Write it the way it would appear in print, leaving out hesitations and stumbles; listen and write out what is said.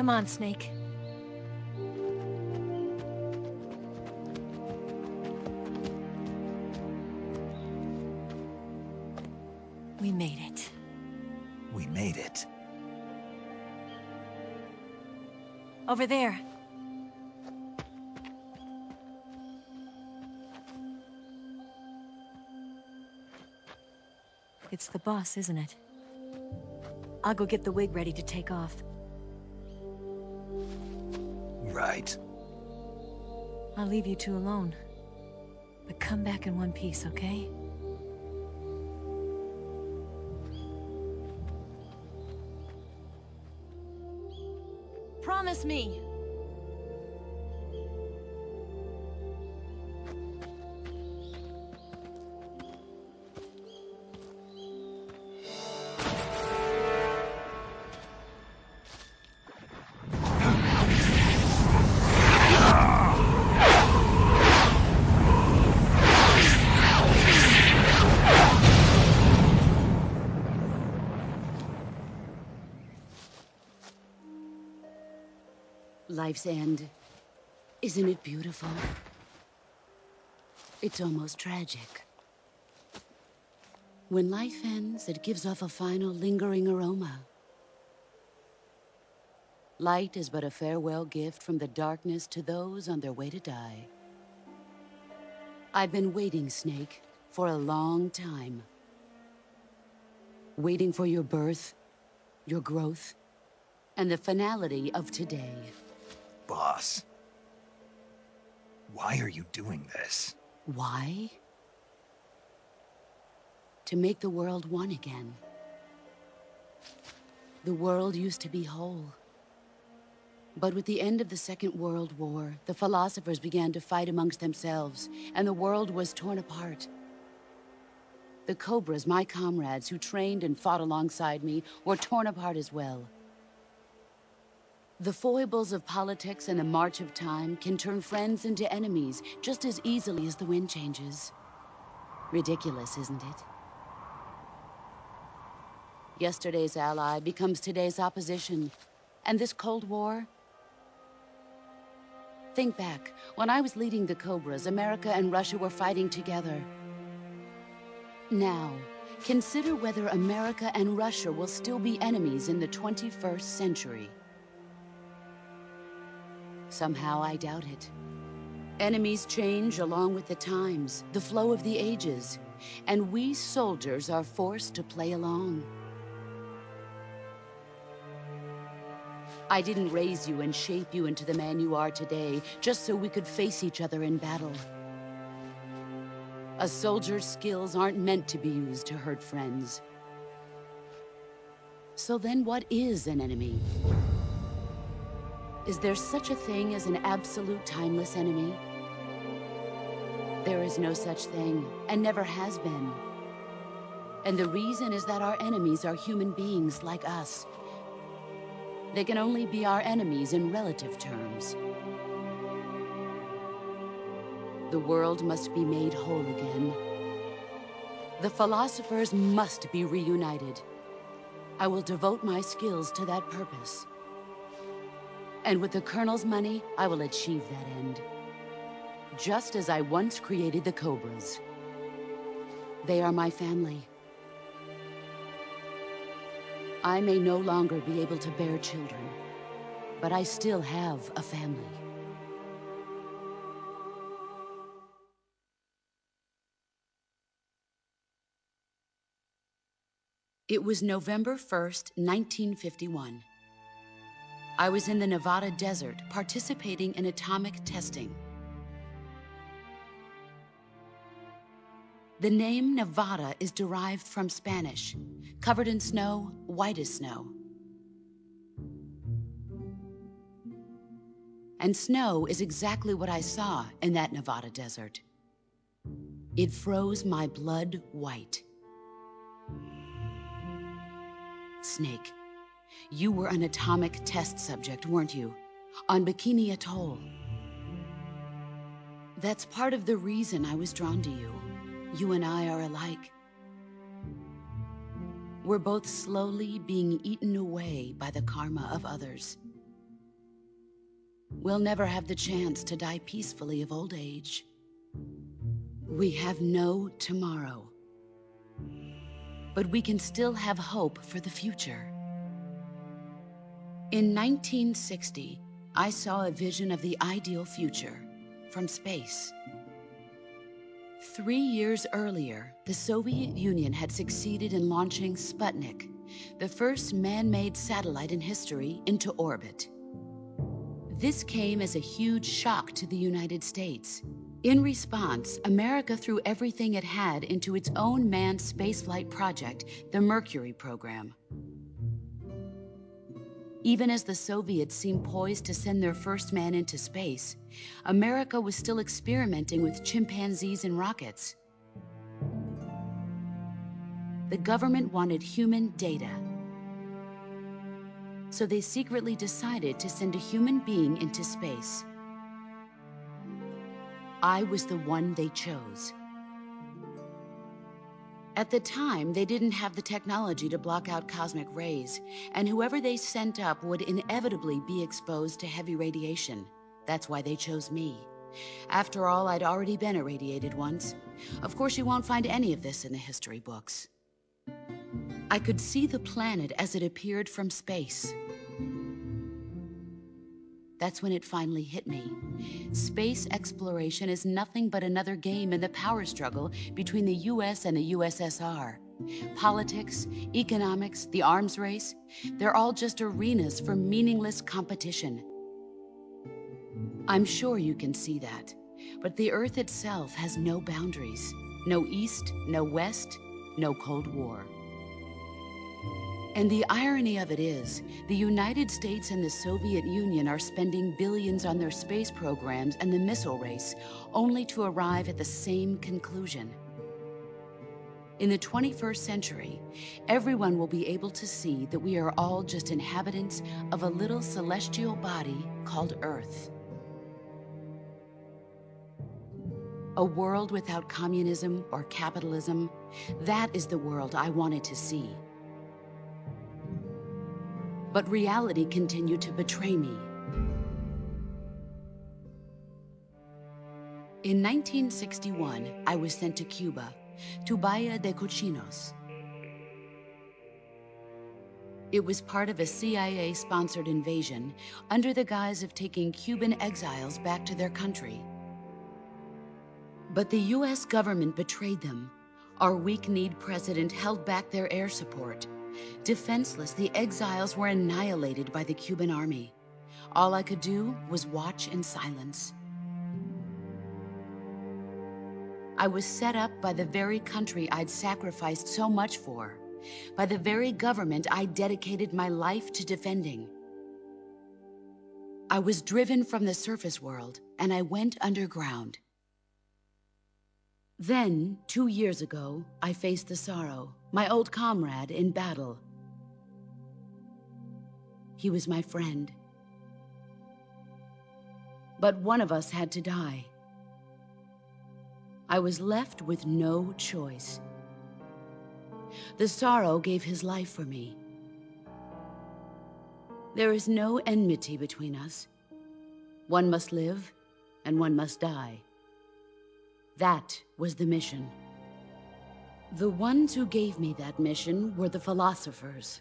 Come on, Snake. We made it. We made it. Over there. It's the boss, isn't it? I'll go get the wig ready to take off. Right. I'll leave you two alone. But come back in one piece, okay? Promise me! Life's end. Isn't it beautiful? It's almost tragic. When life ends, it gives off a final lingering aroma. Light is but a farewell gift from the darkness to those on their way to die. I've been waiting, Snake, for a long time. Waiting for your birth, your growth, and the finality of today. Boss. Why are you doing this? Why? To make the world one again. The world used to be whole. But with the end of the Second World War, the philosophers began to fight amongst themselves, and the world was torn apart. The Cobras, my comrades who trained and fought alongside me, were torn apart as well. The foibles of politics and the march of time can turn friends into enemies just as easily as the wind changes. Ridiculous, isn't it? Yesterday's ally becomes today's opposition. And this Cold War? Think back. When I was leading the Cobras, America and Russia were fighting together. Now, consider whether America and Russia will still be enemies in the 21st century. Somehow I doubt it. Enemies change along with the times, the flow of the ages, and we soldiers are forced to play along. I didn't raise you and shape you into the man you are today just so we could face each other in battle. A soldier's skills aren't meant to be used to hurt friends. So then what is an enemy? Is there such a thing as an absolute timeless enemy? There is no such thing, and never has been. And the reason is that our enemies are human beings like us. They can only be our enemies in relative terms. The world must be made whole again. The philosophers must be reunited. I will devote my skills to that purpose. And with the Colonel's money, I will achieve that end. Just as I once created the Cobras. They are my family. I may no longer be able to bear children, but I still have a family. It was November 1st, 1951. I was in the Nevada desert participating in atomic testing. The name Nevada is derived from Spanish, covered in snow, white as snow. And snow is exactly what I saw in that Nevada desert. It froze my blood white. Snake, you were an atomic test subject, weren't you? On Bikini Atoll. That's part of the reason I was drawn to you. You and I are alike. We're both slowly being eaten away by the karma of others. we'll never have the chance to die peacefully of old age. We have no tomorrow. But we can still have hope for the future. In 1960, I saw a vision of the ideal future from space. 3 years earlier, the Soviet Union had succeeded in launching Sputnik, the first man-made satellite in history, into orbit. This came as a huge shock to the United States. In response, America threw everything it had into its own manned spaceflight project, the Mercury program. Even as the Soviets seemed poised to send their first man into space, America was still experimenting with chimpanzees and rockets. The government wanted human data, so they secretly decided to send a human being into space. I was the one they chose. At the time, they didn't have the technology to block out cosmic rays, and whoever they sent up would inevitably be exposed to heavy radiation. That's why they chose me. After all, I'd already been irradiated once. Of course, you won't find any of this in the history books. I could see the planet as it appeared from space. That's when it finally hit me. Space exploration is nothing but another game in the power struggle between the US and the USSR. Politics, economics, the arms race, they're all just arenas for meaningless competition. I'm sure you can see that, but the Earth itself has no boundaries. No East, no West, no Cold War. And the irony of it is, the United States and the Soviet Union are spending billions on their space programs and the missile race, only to arrive at the same conclusion. In the 21st century, everyone will be able to see that we are all just inhabitants of a little celestial body called Earth. A world without communism or capitalism, that is the world I wanted to see. But reality continued to betray me. In 1961, I was sent to Cuba, to Bahia de Cochinos. It was part of a CIA-sponsored invasion under the guise of taking Cuban exiles back to their country. But the US government betrayed them. Our weak-kneed president held back their air support. Defenseless, the exiles were annihilated by the Cuban army. All I could do was watch in silence. I was set up by the very country I'd sacrificed so much for, by the very government I dedicated my life to defending. I was driven from the surface world, and I went underground. Then, 2 years ago, I faced the Sorrow, my old comrade in battle. He was my friend. But one of us had to die. I was left with no choice. The Sorrow gave his life for me. There is no enmity between us. One must live, and one must die. That was the mission. The ones who gave me that mission were the philosophers.